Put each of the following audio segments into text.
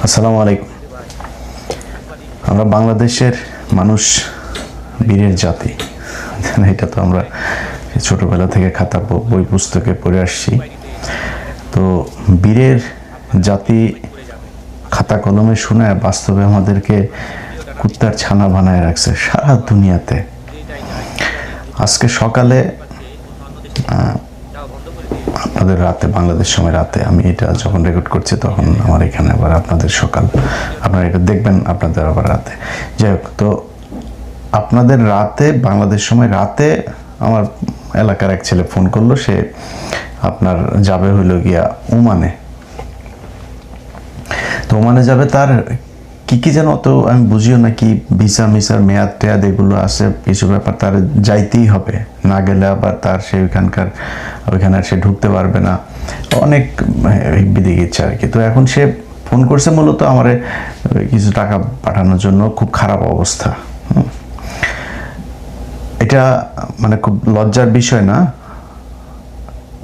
আসসালামু আলাইকুম। আমরা বাংলাদেশের মানুষ বীরের জাতি, এটা তো আমরা ছোটবেলা থেকে খাতা বই পুস্তকে পড়ে আসছি। তো বীরের জাতি খাতা কলমে শোনায় বাস্তবে আমাদেরকে কুত্তার ছানা বানায় রাখছে সারা দুনিয়াতে। আজকে সকালে আপনাদের রাতে, বাংলাদেশ সময় রাতে, আমি এটা যখন রেকর্ড করছি তখন আমার এখানে আবার আপনাদের সকাল, আপনারা এটা দেখবেন আপনাদের আবার রাতে। যাই হোক, তো আপনাদের রাতে, বাংলাদেশ সময় রাতে আমার এলাকার এক ছেলে ফোন করলো। সে আপনার যাবে হইলো গিয়া ওমানে। তো ওমানে যাবে, তার কি যেন, তো আমি বুঝিও না, কি ভিসা মিসার মেয়াদ টেয়াদ এগুলো আছে, কিছু ব্যাপার তার যাইতেই হবে, না গেলে আবার তার সে ওইখানে সে ঢুকতে পারবে না, অনেক বিদিক ইচ্ছা আর কি। তো এখন সে ফোন করছে মূলত আমার কিছু টাকা পাঠানোর জন্য। খুব খারাপ অবস্থা। এটা মানে খুব লজ্জার বিষয় না।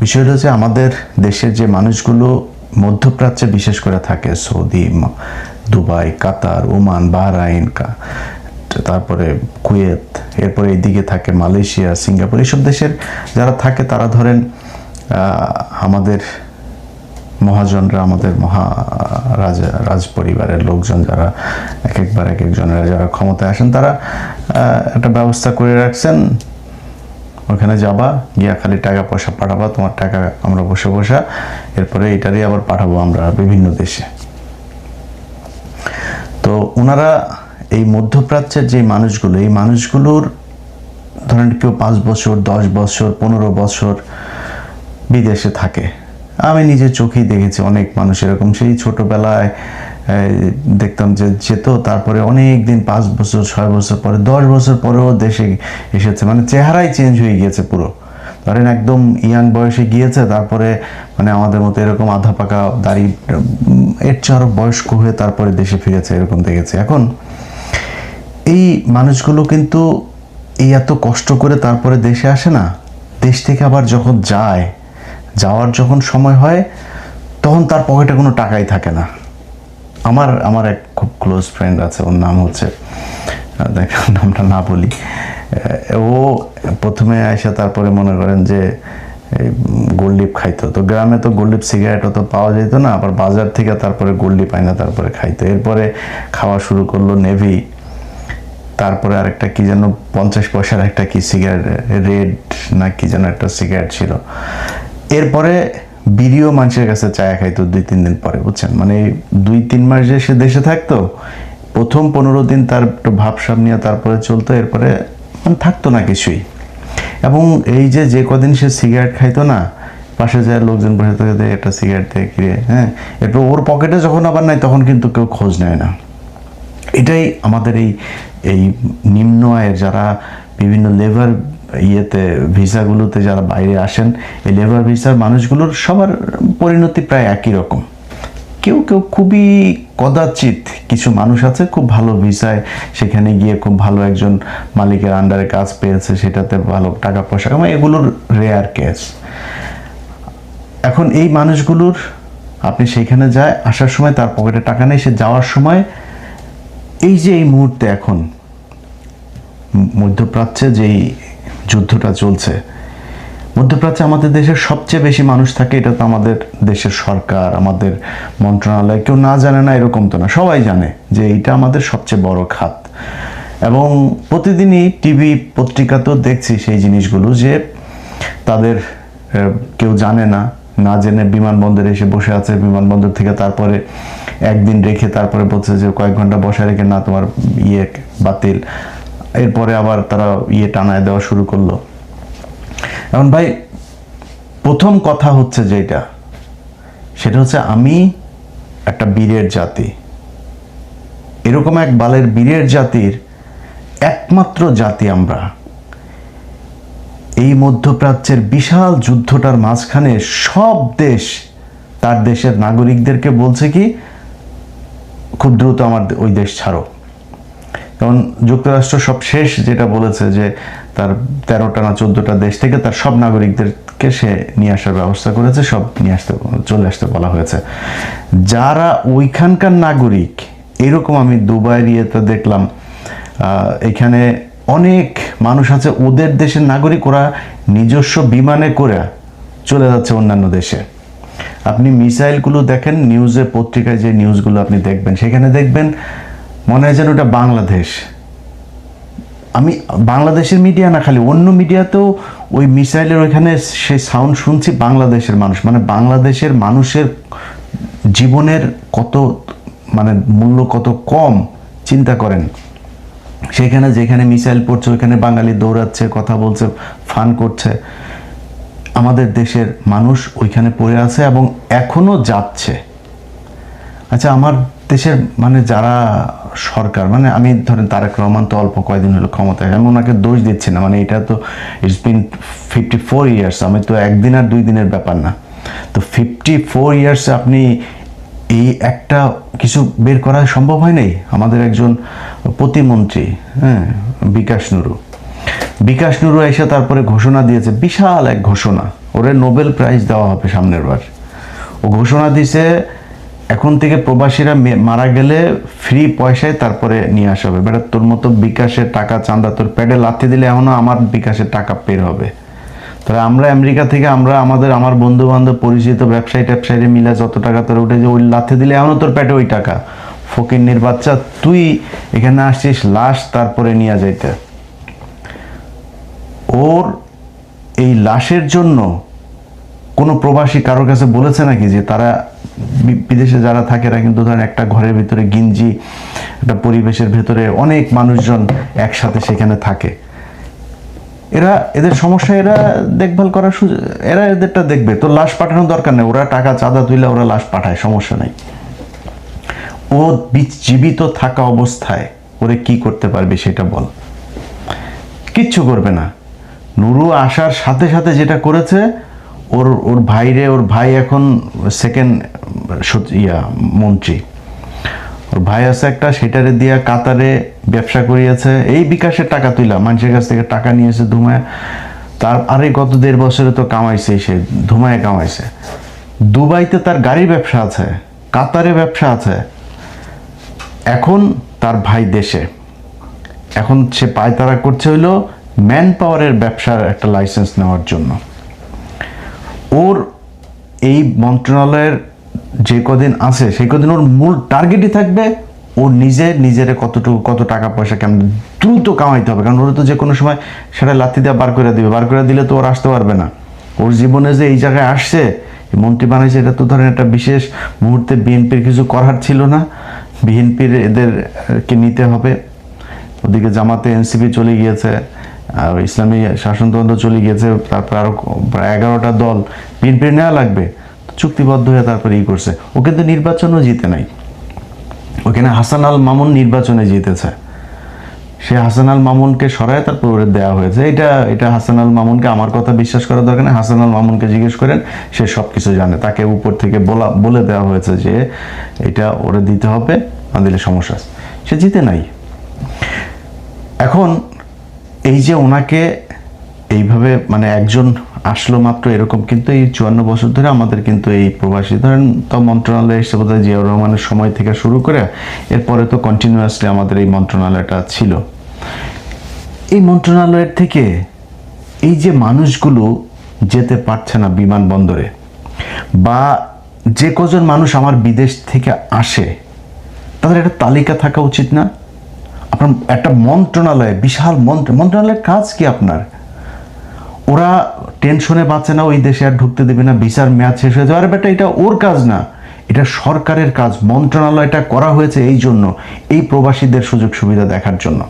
বিষয়টা হচ্ছে আমাদের দেশের যে মানুষগুলো মধ্যপ্রাচ্যে বিশেষ করে থাকে, সৌদি, দুবাই, কাতার, ওমান, বাহরাইন, তারপরে কুয়েত, এরপরে এইদিকে থাকে মালয়েশিয়া, সিঙ্গাপুর, এইসব দেশের যারা থাকে তারা ধরেন আমাদের মহাজনরা, আমাদের রাজ পরিবারের লোকজন যারা এক একজনের যারা ক্ষমতায় আসেন, তারা একটা ব্যবস্থা করে রাখছেন। ওখানে যাবা, গিয়া খালি টাকা পয়সা পাঠাবা, তোমার টাকা আমরা বসে এরপরে এটারই আবার পাঠাবো আমরা বিভিন্ন দেশে। তো ওনারা এই মধ্যপ্রাচ্যের যে মানুষগুলো, এই মানুষগুলোর ধরেন কেউ 5 বছর, 10 বছর, 15 বছর বিদেশে থাকে। আমি নিজের চোখেই দেখেছি অনেক মানুষ এরকম। সেই ছোটবেলায় দেখতাম যে যেত, তারপরে অনেক দিন, 5 বছর, 6 বছর পরে, 10 বছর পরেও দেশে এসেছে। মানে চেহারাই চেঞ্জ হয়ে গিয়েছে পুরো। ধরেন একদম ইয়াং বয়সে গিয়েছে, তারপরে মানে আমাদের মতো এরকম আধা পাকা দাড়ি, এর চেয়ে আরো বয়স্ক হয়ে তারপরে দেশে ফিরেছে, এরকম দেখেছি। এখন এই মানুষগুলো কিন্তু এই এত কষ্ট করে তারপরে দেশে আসে না, দেশ থেকে আবার যখন যাওয়ার যখন সময় হয়, তখন তার পকেটে কোনো টাকাই থাকে না। আমার এক খুব ক্লোজ ফ্রেন্ড আছে, ওর নাম হচ্ছে, নামটা না বলি, ও প্রথমে আইসা তারপরে মনে করেন যে গোল্ডিপ খাইতো। তো গ্রামে তো গোল্ডিপ সিগারেট অত পাওয়া যেত না, আবার বাজার থেকে তারপরে গোল্ডিপ আইনা তারপরে খাইতো। এরপরে খাওয়া শুরু করলো নেভি, তারপরে আরেকটা কি যেন 50 পয়সার একটা কি সিগারেট, রেড না কি যেন একটা সিগারেট ছিল। এরপরে বিড়িও মানুষের কাছে চায়া খাইতো 2-3 দিন পরে, বুঝছেন? মানে 2-3 মাস যে সে দেশে থাকতো, প্রথম 15 দিন তার একটু ভাবসাব নিয়ে তারপরে চলতো, এরপরে মানে থাকতো না কিছুই। এবং এই যে কদিন সে সিগারেট খাইতো না, পাশে যায় লোকজন বসে থাকে, একটা সিগারেট থেকে কিনে, হ্যাঁ, এরপর ওর পকেটে যখন আবার নাই, তখন কিন্তু কেউ খোঁজ নেয় না। এটাই আমাদের এই নিম্ন আয়ের যারা বিভিন্ন লেবার ভিসাগুলোতে যারা বাইরে আসেন, এই লেবার ভিসার মানুষগুলোর সবার পরিণতি প্রায় একই রকম। কেউ খুবই কদাচিৎ কিছু মানুষ আছে খুব ভালো ভিসায়, সেখানে গিয়ে খুব ভালো একজন মালিকের আন্ডারে কাজ পেয়েছে, সেটাতে ভালো টাকা পয়সা কামায়, এগুলোর রেয়ার কেস। এখন এই মানুষগুলোর আপনি সেখানে যায়, আসার সময় তার পকেটে টাকা নেই, সে যাওয়ার সময় এই মুহূর্তে এখন মধ্যপ্রাচ্যে যেই যুদ্ধটা চলছে, মধ্যপ্রাচ্যে আমাদের দেশের সবচেয়ে বেশি মানুষ থাকে। এটা তো আমাদের দেশের সরকার, আমাদের মন্ত্রণালয়, কেউ না জানে না এরকম তো না, সবাই জানে যে এটা আমাদের সবচেয়ে বড় খাত। এবং প্রতিদিনই টিভি পত্রিকাতেও দেখছি সেই জিনিসগুলো, যে তাদের কেউ জানে না জেনে বিমানবন্দরে এসে বসে আছে, বিমানবন্দর থেকে তারপরে একদিন রেখে তারপরে বলছে যে কয়েক ঘন্টা বসে রেখে না, তোমার বাতিল। এরপরে আবার তারা টানায় দেওয়া শুরু করলো। এখন ভাই, প্রথম কথা হচ্ছে সেটা হচ্ছে আমি একটা বীরের জাতি, এরকম এক বালের বীরের জাতির একমাত্র জাতি আমরা। এই মধ্যপ্রাচ্যের বিশাল যুদ্ধটার মাঝখানে সব দেশ তার দেশের নাগরিকদেরকে বলছে কি, খুব দ্রুত আমার ওই দেশ ছাড়ো। যেমন যুক্তরাষ্ট্র সব শেষ যেটা বলেছে যে তার 13টা না 14টা দেশ থেকে তার সব নাগরিকদের কে সে নিয়ে আসার ব্যবস্থা করেছে, সব চলে আসতে বলা হয়েছে। যারা ওইখানকার নাগরিক, এরকম আমি দুবাইয়ের ইয়েতে দেখলাম, এখানে অনেক মানুষ আছে ওদের দেশের নাগরিক, ওরা নিজস্ব বিমানে করে চলে যাচ্ছে অন্যান্য দেশে। আপনি মিসাইলগুলো দেখেন, নিউজে পত্রিকায় যে নিউজগুলো আপনি দেখবেন, সেখানে দেখবেন মনে হয় যেন ওটা বাংলাদেশ। আমি বাংলাদেশের মিডিয়া না, খালি অন্য মিডিয়াতেও ওই মিসাইলের ওইখানে সেই সাউন্ড শুনছি, বাংলাদেশের মানুষ, মানে বাংলাদেশের মানুষের জীবনের কত মানে মূল্য কত কম চিন্তা করেন। সেখানে যেখানে মিসাইল পড়ছে ওইখানে বাঙালি দৌড়াচ্ছে, কথা বলছে, ফান করছে। আমাদের দেশের মানুষ ওইখানে পড়ে আছে এবং এখনো যাচ্ছে। আচ্ছা, আমার দেশের মানে যারা সরকার, মানে আমি ধরেন তারেক রহমান তো অল্প কয়েকদিন হলো ক্ষমতায়, আমি ওনাকে দোষ দিচ্ছি না, মানে এটা তো ইটস বিন 54 ইয়ার্স, আমি তো একদিন আর 2 দিনের ব্যাপার না। তো 54 ইয়ার্স আপনি এই একটা কিছু বের করা সম্ভব হয় নাই। আমাদের একজন প্রতিমন্ত্রী, হ্যাঁ, বিকাশ নুরু এসে তারপরে ঘোষণা দিয়েছে, বিশাল এক ঘোষণা, ওরে নোবেল প্রাইজ দেওয়া হবে সামনের বার। ও ঘোষণা দিছে এখন থেকে প্রবাসীরা মারা গেলে ফ্রি পয়সায় তারপরে নিয়ে আসা হবে। বেটা, তোর মতো বিকাশের টাকা চাঁদা তোর প্যাডে লাথি দিলে এখনো আমার বিকাশের টাকা বের হবে। তাহলে আমরা আমেরিকা থেকে আমার বন্ধু বান্ধব পরিচিত ব্যবসায়ী মিলে যত টাকা তোর উঠে, যে ওই লাথি দিলে এখনো তোর প্যাডে ওই টাকা। ফকিন্নির বাচ্চা, তুই এখানে আসছিস লাশ তারপরে নিয়ে যাইতে। ওর এই লাশের জন্য কোনো প্রবাসী কারোর কাছে বলেছে নাকি যে তারা বিদেশে যারা থাকে এরা কিন্তু ধরেন একটা ঘরের ভিতরে গিঞ্জি, একটা পরিবেশের ভেতরে অনেক মানুষজন একসাথে সেখানে থাকে, এদের সমস্যা এরা দেখভাল করার এরা এদেরটা দেখবে। তো লাশ পাঠানোর দরকার নেই, ওরা টাকা চাঁদা তুলে ওরা লাশ পাঠায়, সমস্যা নাই। ও জীবিত থাকা অবস্থায় ওরে কি করতে পারবে সেটা বল। কিচ্ছু করবে না। নুরু আসার সাথে সাথে যেটা করেছে, ওর ভাই এখন সেকেন্ড মন্ত্রী, ওর ভাই আছে একটা, সেটারে দিয়া কাতারে ব্যবসা করিয়েছে, এই বিকাশের টাকা তুইলা মানুষের কাছ থেকে টাকা নিয়েছে ধুমায়। তার আরে গত 1.5 বছরে তো কামাইছে, সে ধুমায় কামাইছে। দুবাইতে তার গাড়ির ব্যবসা আছে, কাতারে ব্যবসা আছে। এখন তার ভাই দেশে, এখন সে পায়তারা করছে হইলো ম্যান পাওয়ারের ব্যবসার একটা লাইসেন্স নেওয়ার জন্য। ওর এই মন্ত্রণালয়ের যে কদিন আছে সেই কদিন ওর মূল টার্গেটই থাকবে ও নিজের কত টাকা পয়সা কেমন দ্রুত কামাইতে হবে। কারণ ওরা তো যে কোনো সময় সেটা লাথি দিয়ে বার করে দিলে তো ওর আসতে পারবে না। ওর জীবনে যে এই জায়গায় আসছে, মন্ত্রী বানাইছে, এটা তো ধরেন একটা বিশেষ মুহূর্তে বিএনপির কিছু করার ছিল না, বিএনপির এদেরকে নিতে হবে। ওদিকে জামাতে এনসিপি চলে গিয়েছে, আর ইসলামী শাসনতন্ত্র চলে গিয়েছে, তারপর আরো 11টা দল বিএনপির নেওয়া লাগবে, চুক্তিবদ্ধ হয়ে তারপরে করছে। ও কিন্তু নির্বাচনও জিতে নাই, ওখানে হাসান আল মামুন নির্বাচনে জিতেছে। সে হাসান আল মামুনকে সরায় তারপর দেওয়া হয়েছে। এটা হাসান আল মামুনকে আমার কথা বিশ্বাস করার দরকার নেই, হাসান আল মামুনকে জিজ্ঞেস করেন, সে সব কিছু জানে। তাকে উপর থেকে বলে দেওয়া হয়েছে যে এটা ওরে দিতে হবে, না দিলে সমস্যা আছে। সে জিতে নাই। এখন এই যে ওনাকে এইভাবে মানে একজন আসলো মাত্র, এরকম কিন্তু এই 54 বছর ধরে আমাদের কিন্তু এই প্রবাসী ধরেন তো মন্ত্রণালয় এসে বোধহয় জিয়াউর রহমানের সময় থেকে শুরু করে এরপরে তো কন্টিনিউয়াসলি আমাদের এই মন্ত্রণালয়টা ছিল। এই মন্ত্রণালয়ের থেকে এই যে মানুষগুলো যেতে পারছে না বিমানবন্দরে, বা যে কজন মানুষ আমার বিদেশ থেকে আসে তাদের একটা তালিকা থাকা উচিত না? আপনার একটা মন্ত্রণালয়, বিশাল মন্ত্রণালয়ের কাজ কি আপনার? ওরা টেনশনে বাঁচে না, ওই দেশে আর ঢুকতে দেবে না, ভিসার মেয়াদ শেষ হয়ে যাবে। আরে বেটা, এটা ওর কাজ না, এটা সরকারের কাজ। মন্ত্রণালয়টা করা হয়েছে এই জন্য, এই প্রবাসীদের সুযোগ সুবিধা দেখার জন্য।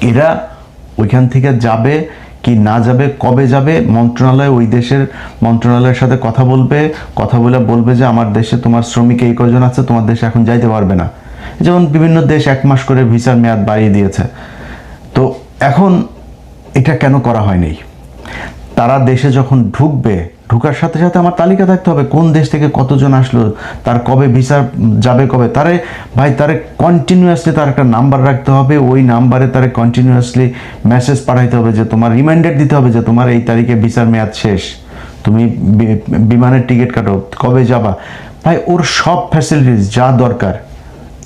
এরা ওইখান থেকে যাবে কি না যাবে, কবে যাবে, মন্ত্রণালয় ওই দেশের মন্ত্রণালয়ের সাথে কথা বলবে যে আমার দেশে তোমার শ্রমিক এই কজন আছে, তোমার দেশে এখন যাইতে পারবে না। যেমন বিভিন্ন দেশ 1 মাস করে ভিসার মেয়াদ বাড়িয়ে দিয়েছে। তো এখন এটা কেন করা হয়নি? তারা দেশে যখন ঢুকবে, ঢোকার সাথে সাথে আমার তালিকা থাকতে হবে কোন দেশ থেকে কতজন আসলো, তার কবে ভিসা যাবে কবে, তারে ভাই তারে কন্টিনিউয়াসলি তার একটা নাম্বার রাখতে হবে, ওই নাম্বারে তারে কন্টিনিউয়াসলি মেসেজ পাঠাইতে হবে যে তোমার রিমাইন্ডার দিতে হবে যে তোমার এই তারিখে ভিসার মেয়াদ শেষ, তুমি বিমানের টিকিট কাটো, কবে যাবা। ভাই ওর সব ফ্যাসিলিটিস যা দরকার,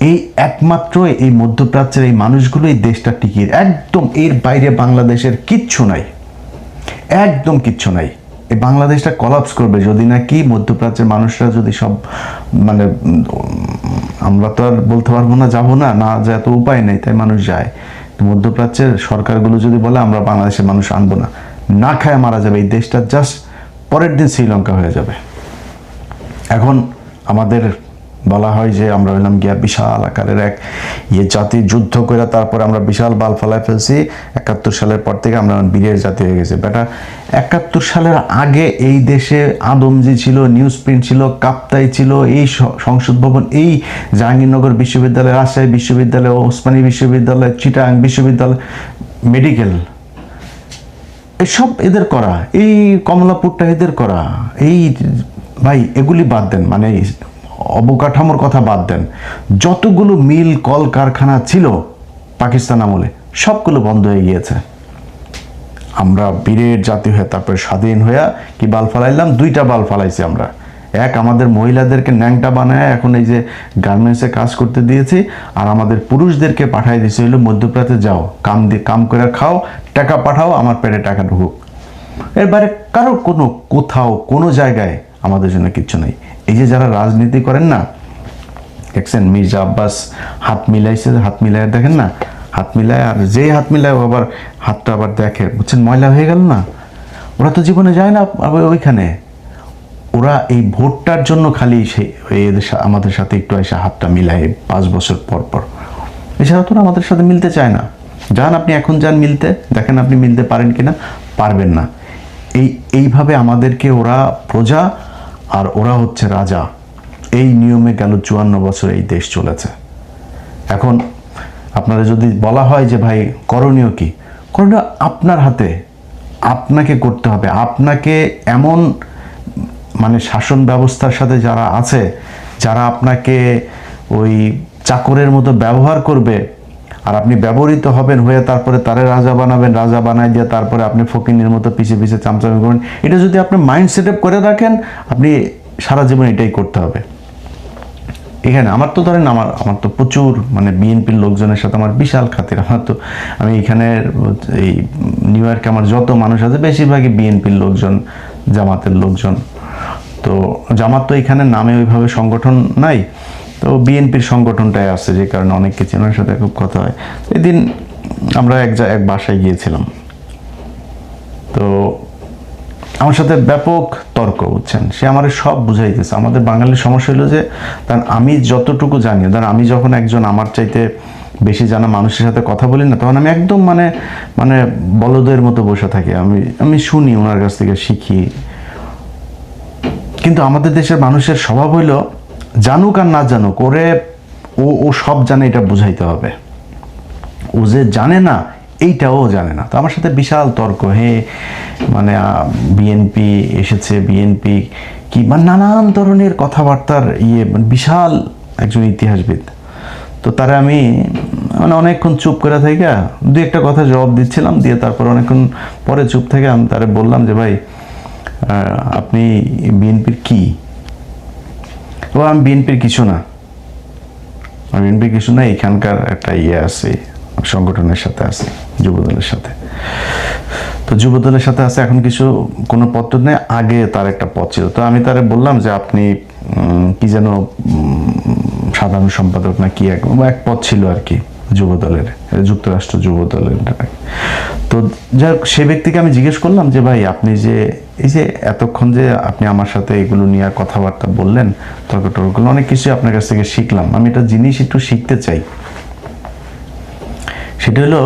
এই একমাত্র এই মধ্যপ্রাচ্যের এই মানুষগুলো এই দেশটা টিকিয়ে, একদম এর বাইরে বাংলাদেশের কিচ্ছু নাই, একদম কিচ্ছু নাই। এই বাংলাদেশটা কলাপস করবে যদি না কি মধ্যপ্রাচ্যের মানুষরা যদি সব মানে আমরা তো আর বলতে পারবো না যাবো না, না যা তো উপায় নেই, তাই মানুষ যায়। মধ্যপ্রাচ্যের সরকারগুলো যদি বলে আমরা বাংলাদেশের মানুষ আনবো না, না খায় মারা যাবে, এই দেশটা জাস্ট পরের দিন শ্রীলঙ্কা হয়ে যাবে। এখন আমাদের বলা হয় যে আমরা হইলাম গিয়া বিশাল আকারের এক জাতি, যুদ্ধ করে তারপরে আমরা বিশাল বাল ফলায় ফেলছি, 71 সালের পর থেকে আমরা বীরের জাতি হয়ে গেছি। বেটা 71 সালের আগে এই দেশে আদমজি ছিল, নিউজ প্রিন্ট ছিল, কাপ্তাই ছিল, এই সংসদ ভবন, এই জাহাঙ্গীরনগর বিশ্ববিদ্যালয়, রাজশাহী বিশ্ববিদ্যালয়, ওসমানী বিশ্ববিদ্যালয়, চিটাগাং বিশ্ববিদ্যালয়, মেডিকেল, এসব এদের করা, এই কমলাপুরটা এদের করা। এই ভাই এগুলি বাদ দেন, মানে অবকাঠামোর কথা বাদ দেন, যতগুলো মিল কল কারখানা ছিল পাকিস্তান আমলে সবগুলো বন্ধ হয়ে গিয়েছে। আমরা বীরের জাতি হয়ে তারপরে স্বাধীন হইয়া কি বাল ফালাইলাম, দুইটা বাল ফালাইছি আমরা। এক, আমাদের মহিলাদেরকে ন্যাংটা বানায় এখন এই যে গার্মেন্টসে কাজ করতে দিয়েছি, আর আমাদের পুরুষদেরকে পাঠাই দিয়েছে হইলো মধ্যপ্রাচ্যে যাও, কাম করে খাও, টাকা পাঠাও, আমার পেটে টাকা ঢুকুক। এর বাইরে কারো কোথাও কোনো জায়গায় আমাদের জন্য কিচ্ছু নেই। এই যে যারা রাজনীতি করেন না, দেখছেন মির্জা আব্বাস হাত মিলাইছে, হাত মিলায় দেখেন না, হাত মিলায়, আর যেই হাত মিলায় আবার হাতটা আবার দেখে, বুঝছেন ময়লা হয়ে গেল না, ওরা তো জীবনে যায় না ওইখানে, ওরা এই ভোটটার জন্য খালি সেই আমাদের সাথে একটু এসে হাতটা মিলায় 5 বছর পর পর, এছাড়া তো আমাদের সাথে মিলতে চায় না। যান আপনি এখন যান মিলতে, দেখেন আপনি মিলতে পারেন কিনা, পারবেন না। এইভাবে আমাদেরকে ওরা প্রজা আর ওরা হচ্ছে রাজা, এই নিয়মে গেল 54 বছর এই দেশ চলেছে। এখন আপনারা যদি বলা হয় যে ভাই করণীয় কি, করণীয় আপনার হাতে, আপনাকে করতে হবে। আপনাকে এমন মানে শাসন ব্যবস্থার সাথে যারা আছে, যারা আপনাকে ওই চাকরের মতো ব্যবহার করবে, আর আপনি ব্যবহৃত হবেন হয়ে তারপরে তারে রাজা বানাবেন, রাজা বানাই দিয়ে তারপরে আপনি ফকিনের মতো পিছিয়ে পিছিয়ে চামচামি করবেন, এটা যদি আপনি মাইন্ড সেট আপ করে রাখেন, আপনি সারা জীবন এটাই করতে হবে। এখানে আমার তো ধরেন আমার তো প্রচুর মানে বিএনপির লোকজনের সাথে আমার বিশাল খাতির। আমি এখানে এই নিউ ইয়র্কে আমার যত মানুষ আছে বেশিরভাগই বিএনপির লোকজন, জামাতের লোকজন। তো জামাত তো এখানে নামে ওইভাবে সংগঠন নাই, তো বিএনপির সংগঠনটাই আছে, যে কারণে অনেককে চেনার সাথে খুব কথা হয়। এদিন আমরা এক বাসায় গিয়েছিলাম, তো আমার সাথে ব্যাপক তর্ক, বুঝছেন, সে আমার সব বুঝাইতেছে। আমাদের বাঙালির সমস্যা হলো যে কারণ আমি যতটুকু জানি, ধরেন আমি যখন একজন আমার চাইতে বেশি জানা মানুষের সাথে কথা বলি না, তখন আমি একদম মানে বলদের মতো বসে থাকি, আমি শুনি, ওনার কাছ থেকে শিখি। কিন্তু আমাদের দেশের মানুষের স্বভাব হইলো জানুক আর না জানুক, ও সব জানে, এটা বুঝাইতে হবে। ও যে জানে না এইটাও জানে না। তো আমার সাথে বিশাল তর্ক, মানে বিএনপি এসেছে, বিএনপি কি, মানে নানান ধরনের কথাবার্তার বিশাল একজন ইতিহাসবিদ। তো তারা আমি মানে অনেকক্ষণ চুপ করে থেকে দু একটা কথা জবাব দিচ্ছিলাম, দিয়ে তারপর অনেকক্ষণ পরে চুপ থেকে আমি তারে বললাম যে ভাই আপনি বিএনপির কি? ও আমি বিএনপির কিছু না, বিএনপির কিছু না, এখানকার একটা আছে, সংগঠনের সাথে আছে, যুবদলের সাথে। তো যুবদলের সাথে আছে, এখন কোনো পদ নেই, আগে তার একটা পদ ছিল। তো আমি তারে বললাম যে আপনি কি যেন সাধারণ সম্পাদক না কি এক পদ ছিল আর কি যুবদলের, যুক্তরাষ্ট্র যুবদলের। তো যাই হোক, সে ব্যক্তিকে আমি জিজ্ঞেস করলাম যে ভাই আপনি যে এই যে এতক্ষণ যে আপনি আমার সাথে এগুলো নিয়ে কথাবার্তা বললেন, তর্ক টর্কগুলো, অনেক কিছু আপনার কাছ থেকে শিখলাম, আমি একটা জিনিস একটু শিখতে চাই। সেটা হলো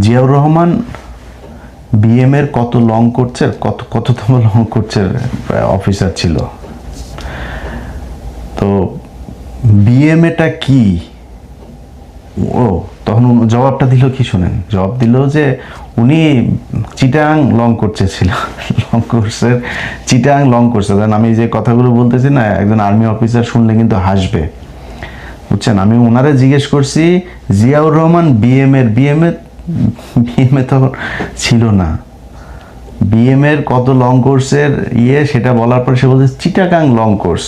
জিয়াউর রহমান বিএম এর কত লং কোর্সের কততম লং কোর্সের অফিসার ছিল। তো বিএম এটা কি, ও তখন জবাবটা দিল কি শুনেন, জবাব দিল যে উনি চিটাং লং কোর্সে ছিল, লং কোর্সের চিটাং লং কোর্সে। কারণ আমি যে কথাগুলো বলতেছি না, একজন আর্মি অফিসার শুনলে কিন্তু হাসবে, বুঝছেন। আমি ওনারা জিজ্ঞেস করছি জিয়াউর রহমান বিএমএ তখন ছিল না, বিএম এর কত লং কোর্সের সেটা বলার পর সে বলছে চিটাগাং লং কোর্স।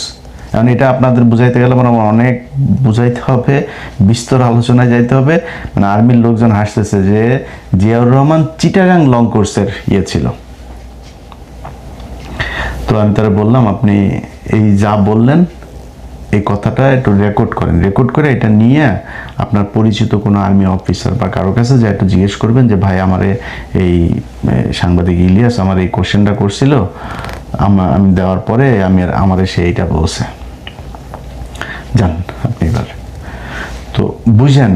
কারণ এটা আপনাদের বুঝাইতে গেলে মানে অনেক বুঝাইতে হবে, বিস্তর আলোচনায় যাইতে হবে। মানে আর্মির লোকজন হাসতেছে যে জিয়াউর রহমান চিটাগাং লং কোর্সের ছিল। তো আমি তারা বললাম আপনি এই যা বললেন এই কথাটা একটু রেকর্ড করেন, রেকর্ড করে এটা নিয়ে আপনার পরিচিত কোনো আর্মি অফিসার বা কারো কাছে যা একটু জিজ্ঞেস করবেন যে ভাই আমারে এই সাংবাদিক ইলিয়াস আমার এই কোশ্চেনটা করছিল, আমি দেওয়ার পরে আমারে সে এইটা বলছে। জান আপনি এবার তো বুঝেন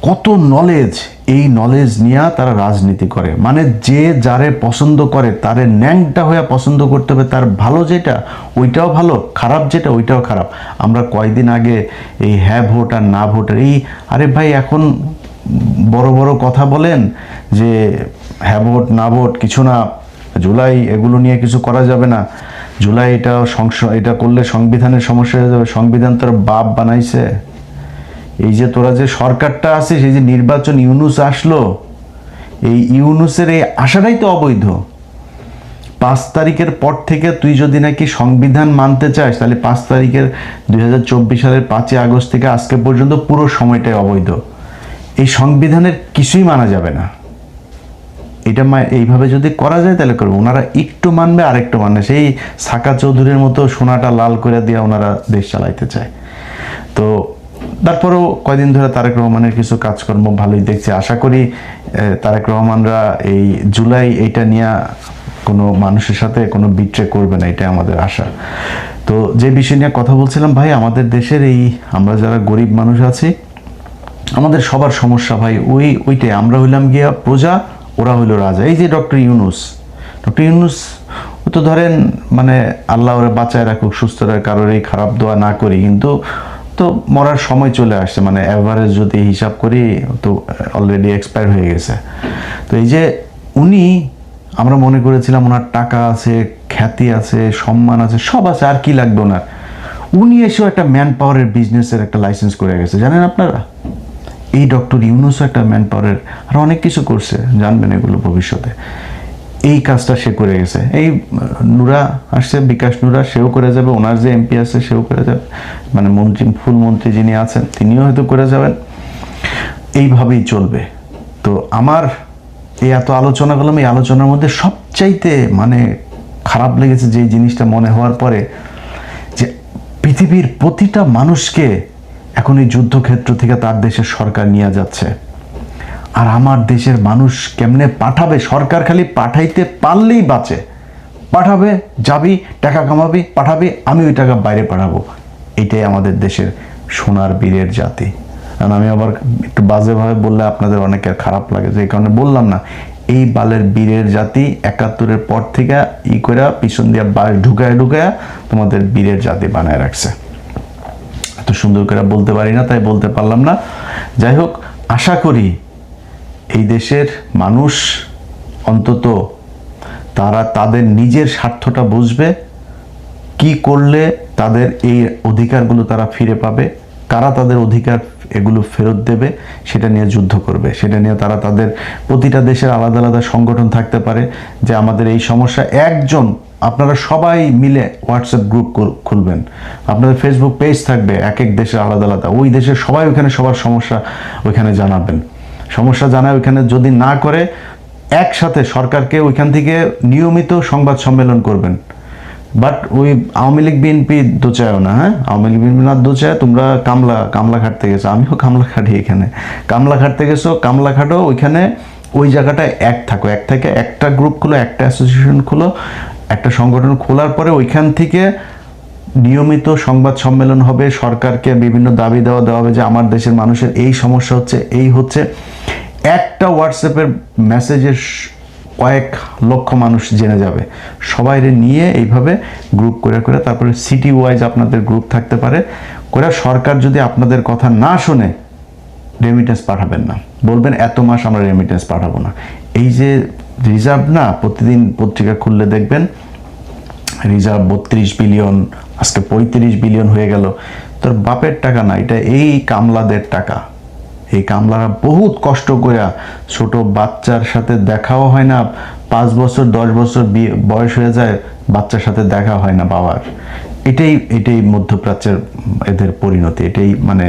কত নলেজ, এই নলেজ নিয়ে তারা রাজনীতি করে। মানে যে যারে পছন্দ করে তারে ন্যাংটা হয়ে পছন্দ করতে হবে, তার ভালো যেটা ওইটাও ভালো, খারাপ যেটা ওইটাও খারাপ। আমরা কয়েকদিন আগে এই হ্যাঁ ভোট আর না ভোটের আরে ভাই এখন বড় বড় কথা বলেন যে হ্যাঁ ভোট না ভোট কিছু না, জুলাই এগুলো নিয়ে কিছু করা যাবে না, জুলাই এটা করলে সংবিধানের সমস্যা হয়ে যাবে। সংবিধান তোর বাপ বানাইছে। এই যে তোরা যে সরকারটা আছে, সেই যে নির্বাচন ইউনুস আসলো, এই ইউনুসের এই আশাটাই তো অবৈধ। 5 তারিখের পর থেকে তুই যদি নাকি সংবিধান মানতে চাস তাহলে 5 তারিখের 2024 সালের 5ই আগস্ট থেকে আজকে পর্যন্ত পুরো সময়টাই অবৈধ। এই সংবিধানের কিছুই মানা যাবে না। এটা এইভাবে যদি করা যায় তাহলে করবো। ওনারা একটু মানবে আর একটু মানবে, সেই সাকা চৌধুরীর মতো সোনাটা লাল করে দিয়ে ওনারা দেশ চালাইতে চায়। তো তারপরেও কয়দিন ধরে তারেক রহমানের কিছু কাজকর্ম ভালোই দেখছি। আশা করি তারেক রহমানরা এই জুলাই এইটা নিয়ে কোনো মানুষের সাথে কোনো বিট্রে করবে না, এটা আমাদের আশা। তো যে বিষয় নিয়ে কথা বলছিলাম ভাই, আমাদের দেশের এই আমরা যারা গরিব মানুষ আছি আমাদের সবার সমস্যা ভাই ওইটাই। আমরা হইলাম গিয়া প্রজা, ওরা হইল রাজা। এই যে ডক্টর ইউনুস ও তো ধরেন মানে আল্লাহ ওরা বাঁচায় রাখুক, সুস্থ রাখ, কারোর এই খারাপ দোয়া না করি, কিন্তু তো মরার সময় চলে আসছে। মানে অ্যাভারেজ যদি হিসাব করি তো অলরেডি এক্সপায়ার হয়ে গেছে। তো এই যে উনি, আমরা মনে করেছিলাম ওনার টাকা আছে, খ্যাতি আছে, সম্মান আছে, সব আছে, আর কি লাগবে ওনার। উনি এসেও একটা ম্যান পাওয়ারের বিজনেসের একটা লাইসেন্স করে গেছে, জানেন আপনারা। এই ডক্টর ইউনুসও একটা ম্যান পাওয়ারের আর অনেক কিছু করছে, জানবেন এগুলো ভবিষ্যতে। এই কাজটা সে করে গেছে। এই নুরা আসছে, বিকাশ নুরা, সেও করে যাবে। ওনার যে এমপি আছে সেও করে যাবে, মানে মন্ত্রী, ফুল মন্ত্রী যিনি আছেন তিনিও হয়তো করে যাবেন। এইভাবেই চলবে। তো আমার এই এত আলোচনা করলাম, এই আলোচনার মধ্যে সবচাইতে মানে খারাপ লেগেছে যে জিনিসটা মনে হওয়ার পরে, যে পৃথিবীর প্রতিটা মানুষকে এখন এই যুদ্ধক্ষেত্র থেকে তার দেশের সরকার নিয়ে যাচ্ছে। আর আমার দেশের মানুষ কেমনে পাঠাবে? সরকার খালি পাঠাইতে পারলেই বাঁচে। পাঠাবে, যাবি, টাকা কামাবি, পাঠাবি, আমি ওই টাকা বাইরে পাঠাবো। এটাই আমাদের দেশের সোনার বীরের জাতি। কারণ আমি আবার একটু বাজেভাবে বললে আপনাদের অনেকের খারাপ লাগে, যে কারণে বললাম না। এই বালের বীরের জাতি 71-এর পর থেকে করে পিছন দিয়ে বাস ঢুকায় তোমাদের বীরের জাতি বানায় রাখছে। এত সুন্দর করে বলতে পারি না, তাই বলতে পারলাম না। যাই হোক, আশা করি এই দেশের মানুষ অন্তত তারা তাদের নিজের স্বার্থটা বুঝবে, কি করলে তাদের এই অধিকারগুলো তারা ফিরে পাবে, কারা তাদের অধিকার এগুলো ফেরত দেবে, সেটা নিয়ে যুদ্ধ করবে। সেটা নিয়ে তারা তাদের প্রতিটা দেশের আলাদা আলাদা সংগঠন থাকতে পারে, যে আমাদের এই সমস্যা একজন, আপনারা সবাই মিলে হোয়াটসঅ্যাপ গ্রুপ খুলবেন, আপনাদের ফেসবুক পেজ থাকবে, এক এক দেশের আলাদা আলাদা, ওই দেশের সবাই ওইখানে সবার সমস্যা ওইখানে জানাবেন। সমস্যা জানায় ওইখানে যদি না করে, একসাথে সরকারকে ওইখান থেকে নিয়মিত সংবাদ সম্মেলন করবেন। বাট ওই আওয়ামী লীগ বিএনপি দোচায়ও না, হ্যাঁ, আওয়ামী লীগ বিএনপি না দোচায়। তোমরা কামলা খাটতে গেছো, আমিও কামলা খাটি, এখানে কামলা খাটতে গেছো, কামলা খাটো, ওইখানে ওই জায়গাটায় এক থেকে একটা গ্রুপ খুলো, একটা অ্যাসোসিয়েশন খুলো, একটা সংগঠন খোলার পরে ওইখান থেকে নিয়মিত সংবাদ সম্মেলন হবে, সরকারকে বিভিন্ন দাবি দেওয়া হবে যে আমার দেশের মানুষের এই সমস্যা হচ্ছে, এই হচ্ছে। একটা হোয়াটসঅ্যাপের মেসেজের কয়েক লক্ষ মানুষ জেনে যাবে। সবাইরে নিয়ে এইভাবে গ্রুপ করে তারপরে সিটি ওয়াইজ আপনাদের গ্রুপ থাকতে পারে করে। সরকার যদি আপনাদের কথা না শুনে রেমিটেন্স পাঠাবেন না, বলবেন এত মাস আমরা রেমিটেন্স পাঠাবো না। এই যে রিজার্ভ না, প্রতিদিন পত্রিকা খুললে দেখবেন রিজার্ভ 32 বিলিয়ন, আজকে 35 বিলিয়ন হয়ে গেল। তোর বাপের টাকা না, এটা এই কামলাদের টাকা। এই কামলারা বহুত কষ্ট করে, ছোট বাচ্চার সাথে দেখাও হয় না, 5 বছর 10 বছর বয়স হয়ে যায়, বাচ্চার সাথে দেখা হয় না বাবার। এটাই মধ্যপ্রাচ্যের এদের পরিণতি, এটাই মানে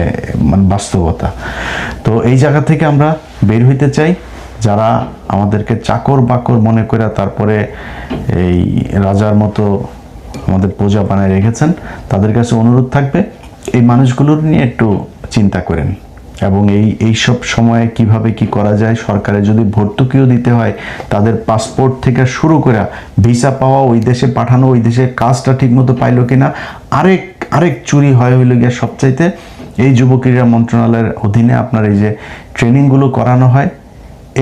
বাস্তবতা। তো এই জায়গা থেকে আমরা বের হইতে চাই। যারা আমাদেরকে চাকর বাকর মনে করে তারপরে এই রাজার মতো আমাদের প্রজা বানায় রেখেছেন, তাদের কাছে অনুরোধ থাকবে এই মানুষগুলোর নিয়ে একটু চিন্তা করেন, এবং এই সব সময়ে কিভাবে কি করা যায়। সরকারের যদি ভর্তুকিও দিতে হয়, তাদের পাসপোর্ট থেকে শুরু করে ভিসা পাওয়া, ওই দেশে পাঠানো, ওই দেশের কাজটা ঠিকমতো পাইলো কিনা। আরেক চুরি হইল গিয়া সবচাইতে, এই যুব ক্রীড়া মন্ত্রণালয়ের অধীনে আপনার এই যে ট্রেনিংগুলো করানো হয়,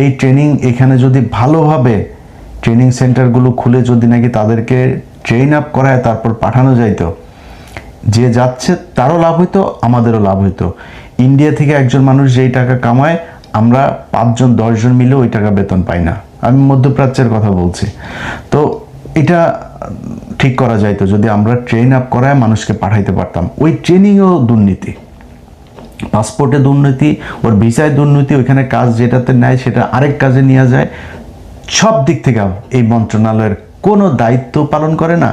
এই ট্রেনিং এখানে যদি ভালোভাবে ট্রেনিং সেন্টারগুলো খুলে যদি নাকি তাদেরকে ট্রেন আপ করায় তারপর পাঠানো যাইতো, যে যাচ্ছে তারও লাভ হইতো, আমাদেরও লাভ হইতো। ইন্ডিয়া থেকে একজন মানুষ যেই টাকা কামায়, আমরা 5 জন 10 জন মিলে ওই টাকা বেতন পাই না। আমি মধ্যপ্রাচ্যের কথা বলছি। তো এটা ঠিক করা যাইতো যদি আমরা ট্রেন আপ করায় মানুষকে পাঠাইতে পারতাম। ওই ট্রেনিংও দুর্নীতি, পাসপোর্টে দুর্নীতি, ওর ভিসায় দুর্নীতি, ওইখানে কাজ যেটাতে নেয় সেটা আরেক কাজে নিয়ে যায়। সব দিক থেকে এই মন্ত্রণালয়ের কোনো দায়িত্ব পালন করে না।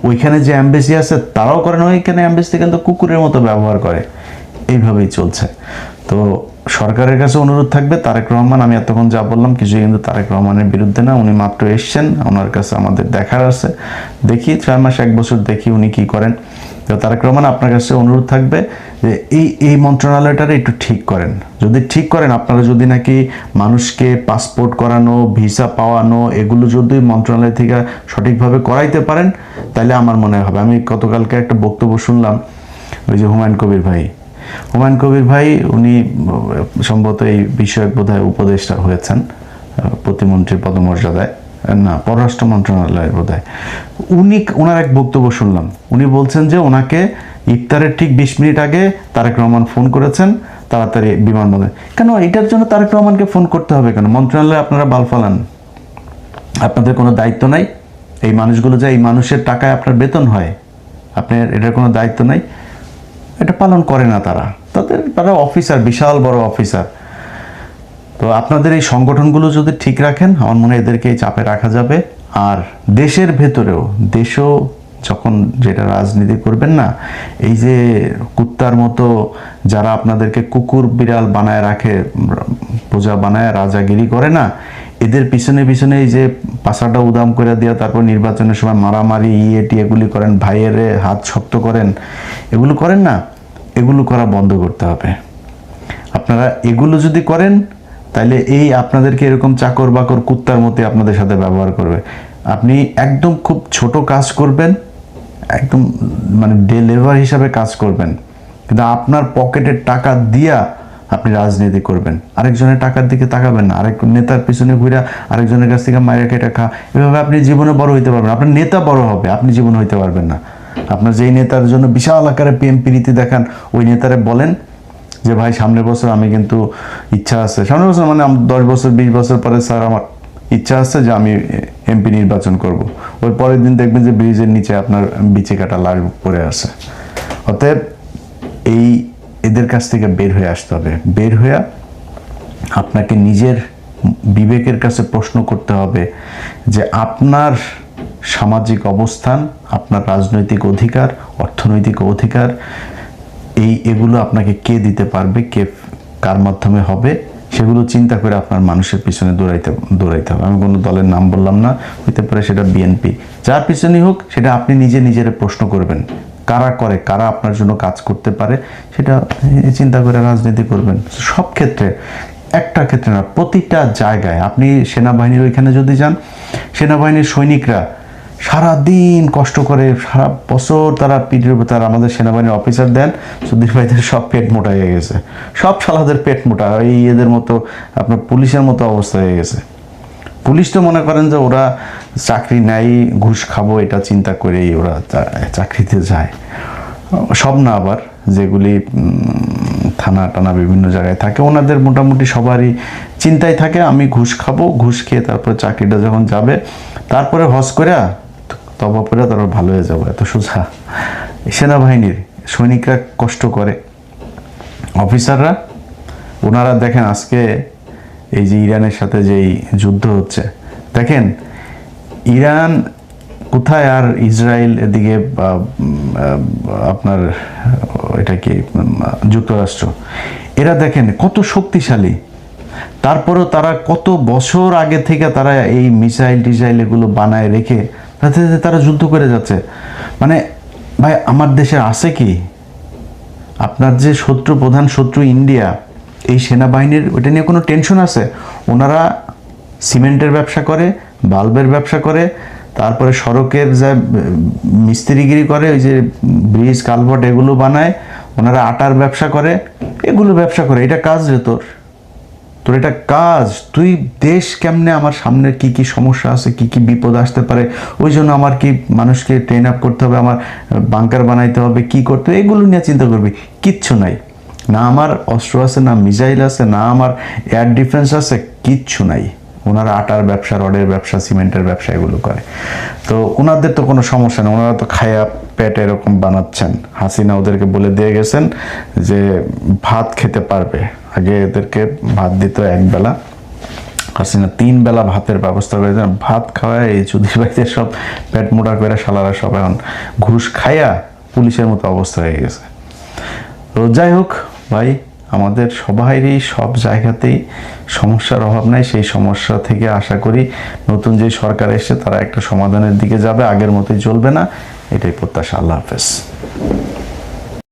ওইখানে যে অ্যাম্বাসি আছে তারাও করে না, ওইখানে অ্যাম্বাসি কিন্তু কুকুরের মতো ব্যবহার করে। এইভাবেই চলছে। তো সরকারের কাছে অনুরোধ থাকবে, তারেক রহমান, আমি এতক্ষণ যা বললাম কিছু কিন্তু তারেক রহমানের বিরুদ্ধে না, উনি মাত্র এসছেন, ওনার কাছে আমাদের দেখার আছে, দেখি 6 মাস 1 বছর দেখি উনি কি করেন। তো তারেক রহমান, আপনার কাছে অনুরোধ থাকবে যে এই মন্ত্রণালয়টারে একটু ঠিক করেন। যদি ঠিক করেন, আপনারা যদি নাকি মানুষকে পাসপোর্ট করানো, ভিসা পাওয়ানো, এগুলো যদি মন্ত্রণালয় থেকে সঠিকভাবে করাইতে পারেন, তাহলে আমার মনে হবে। আমি গতকালকে একটা বক্তব্য শুনলাম, ওই যে হুমায়ুন কবির ভাই, উনি সম্ভবত এই বিষয়ক বোধহয় উপদেষ্টা হয়েছেন, প্রতিমন্ত্রীর পদমর্যাদায়, না পররাষ্ট্র মন্ত্রণালয়ের বোধহয়। ওনার এক বক্তব্য শুনলাম, উনি বলছেন যে ওনাকে ইফতারের ঠিক 20 মিনিট আগে তারেক রহমান ফোন করেছেন, তাড়াতাড়ি বিমানবন্দরে। কেন এটার জন্য তারেক রহমানকে ফোন করতে হবে কেন? মন্ত্রণালয়ে আপনারা বাল ফালান, আপনাদের কোনো দায়িত্ব নাই? এই মানুষগুলো যে এই মানুষের টাকায় আপনার বেতন হয়, আপনার এটার কোনো দায়িত্ব নাই? এটা পালন করে না তারা অফিসার, বিশাল বড় অফিসার। তো আপনাদের এই সংগঠনগুলো যদি ঠিক রাখেন, আমার মনে হয় এদেরকে এই চাপে রাখা যাবে। আর দেশের ভেতরেও, দেশও যখন যেটা রাজনীতি করবেন না, এই যে কুত্তার মতো যারা আপনাদেরকে কুকুর বিড়াল বানায় রাখে, প্রজা বানায় রাজাগিরি করে না, এদের পিছনে এই যে পাশাটা উদাম করে দেওয়া, তারপর নির্বাচনের সময় মারামারি এগুলি করেন, ভাইয়ের হাত শক্ত করেন, এগুলো করেন না, এগুলো করা বন্ধ করতে হবে। আপনারা এগুলো যদি করেন, তাহলে এই আপনাদেরকে এরকম চাকর বাকর কুত্তার মতো আপনাদের সাথে ব্যবহার করবে। আপনি একদম খুব ছোট কাজ করবেন, একদম মানে লেবার হিসাবে কাজ করবেন, কিন্তু আপনার পকেটের টাকা দিয়া আপনি রাজনীতি করবেন। আরেকজনের টাকার দিকে তাকাবেন না, আরেক নেতার পিছনে ঘুরে আরেকজনের কাছ থেকে মায়েরা কেটে খা, এভাবে আপনি জীবনে বড় হইতে পারবেন। আপনার নেতা বড় হবে, আপনি জীবনে হইতে পারবেন না। আপনার যেই নেতার জন্য বিশাল আকারে প্রেম প্রীতি দেখান, ওই নেতারে বলেন যে ভাই সামনের বছর আমি কিন্তু ইচ্ছা আছে, সামনের বছর মানে 10 বছর 20 বছর পরে স্যার আমার ইচ্ছা আছে যে আমি এমপি নির্বাচন করব। ওই পরের দিন দেখবেন যে ব্রিজের নিচে আপনার বিচে কাটা লাশ পড়ে আছে। অতএব এদের কাছ থেকে বের হয়ে আসতে হবে। বের হয়ে আপনাকে নিজের বিবেকের কাছে প্রশ্ন করতে হবে যে আপনার সামাজিক অবস্থান, আপনার রাজনৈতিক অধিকার, অর্থনৈতিক অধিকার, এগুলো আপনাকে কে দিতে পারবে, কে কার মাধ্যমে হবে, সেগুলো চিন্তা করে আপনার মানুষের পিছনে দৌড়াইতে হবে। আমি কোনো দলের নাম বললাম না, হইতে পারে সেটা বিএনপি, যার পিছনেই হোক, সেটা আপনি নিজের প্রশ্ন করবেন। কারা আপনার জন্য কাজ করতে পারে, সেটা চিন্তা করে রাজনীতি করবেন। সব ক্ষেত্রে, একটা ক্ষেত্রে না, প্রতিটা জায়গায়। আপনি সেনাবাহিনীর ওইখানে যদি যান, সেনাবাহিনীর সৈনিকরা সারাদিন কষ্ট করে, সারা বছর তারা পিঠের উপর, তারা আমাদের সেনাবাহিনীর অফিসার দেন, সুধীর ভাইদের সব পেট মোটা হয়ে গেছে, সব শালাদের পেট মোটা, এদের মতো আপনার পুলিশের মতো অবস্থা হয়ে গেছে। পুলিশ তো মনে করেন যে ওরা চাকরি নেয়, ঘুষ খাবো এটা চিন্তা করেই ওরা চাকরিতে যায়। সব না, আবার যেগুলি থানা টানা বিভিন্ন জায়গায় থাকে, ওনাদের মোটামুটি সবারই চিন্তায় থাকে আমি ঘুষ খাবো, ঘুষ খেয়ে তারপরে চাকরিটা যখন যাবে তারপরে হজ করে তবা করে তারপর ভালো হয়ে যাবো, এত সোজা। সেনাবাহিনীর সৈনিকরা কষ্ট করে, অফিসাররা, ওনারা দেখেন আজকে এই যে ইরানের সাথে যেই যুদ্ধ হচ্ছে, দেখেন ইরান কোথায় আর ইসরায়েল এদিকে আপনার এটা কি যুক্তরাষ্ট্র, এরা দেখেন কত শক্তিশালী, তারপরেও তারা কত বছর আগে থেকে তারা এই মিসাইল টিসাইল এগুলো বানায় রেখে তারা যুদ্ধ করে যাচ্ছে। মানে ভাই আমার দেশে আছে কি? আপনার যে শত্রু, প্রধান শত্রু ইন্ডিয়া, এই সেনাবাহিনীর ওইটা নিয়ে কোনো টেনশন আছে? ওনারা সিমেন্টের ব্যবসা করে, বাল্বের ব্যবসা করে, তারপরে সড়কের যা মিস্ত্রিগিরি করে, ওই যে ব্রিজ কালভার্ট এগুলো বানায়, ওনারা আটার ব্যবসা করে, এগুলো ব্যবসা করে। এটা কাজ রে তোর, তোর এটা কাজ। তুই দেশ কেমনে, আমার সামনে কি কি সমস্যা আছে, কি কি বিপদ আসতে পারে, ওই জন্য আমার কি মানুষকে ট্রেন আপ করতে হবে, আমার বাংকার বানাইতে হবে, কি করতে হবে, এগুলো নিয়ে চিন্তা করবি। কিচ্ছু নাই, না আমার অস্ত্র আছে, না মিসাইল আছে, না আমার এয়ার ডিফেন্স আছে, কিচ্ছু নাই। ওনারা আটার ব্যবসা, রডের ব্যবসা, সিমেন্টের ব্যবসা এগুলো করে। তো ওনাদের তো কোনো সমস্যা নেই, ওনারা তো খায়া পেট এরকম বানাচ্ছেন। হাসিনা ওদেরকে বলে দিয়ে গেছেন যে ভাত খেতে পারবে, আগে এদেরকে ভাত দিত একবেলা, হাসিনা 3 বেলা ভাতের ব্যবস্থা করে দেন। ভাত খাওয়ায় এই চুদির বাড়িতে সব পেট মোটা করে শালারা সব এখন ঘুষ খাইয়া পুলিশের মতো অবস্থা হয়ে গেছে। তো যাই হোক ভাই, আমাদের সবাইরই সব জায়গাতেই সমস্যার অভাব নাই। সেই সমস্যা থেকে আশা করি নতুন যে সরকার এসছে তারা একটা সমাধানের দিকে যাবে, আগের মতোই চলবে না, এটাই প্রত্যাশা। আল্লাহ হাফেজ।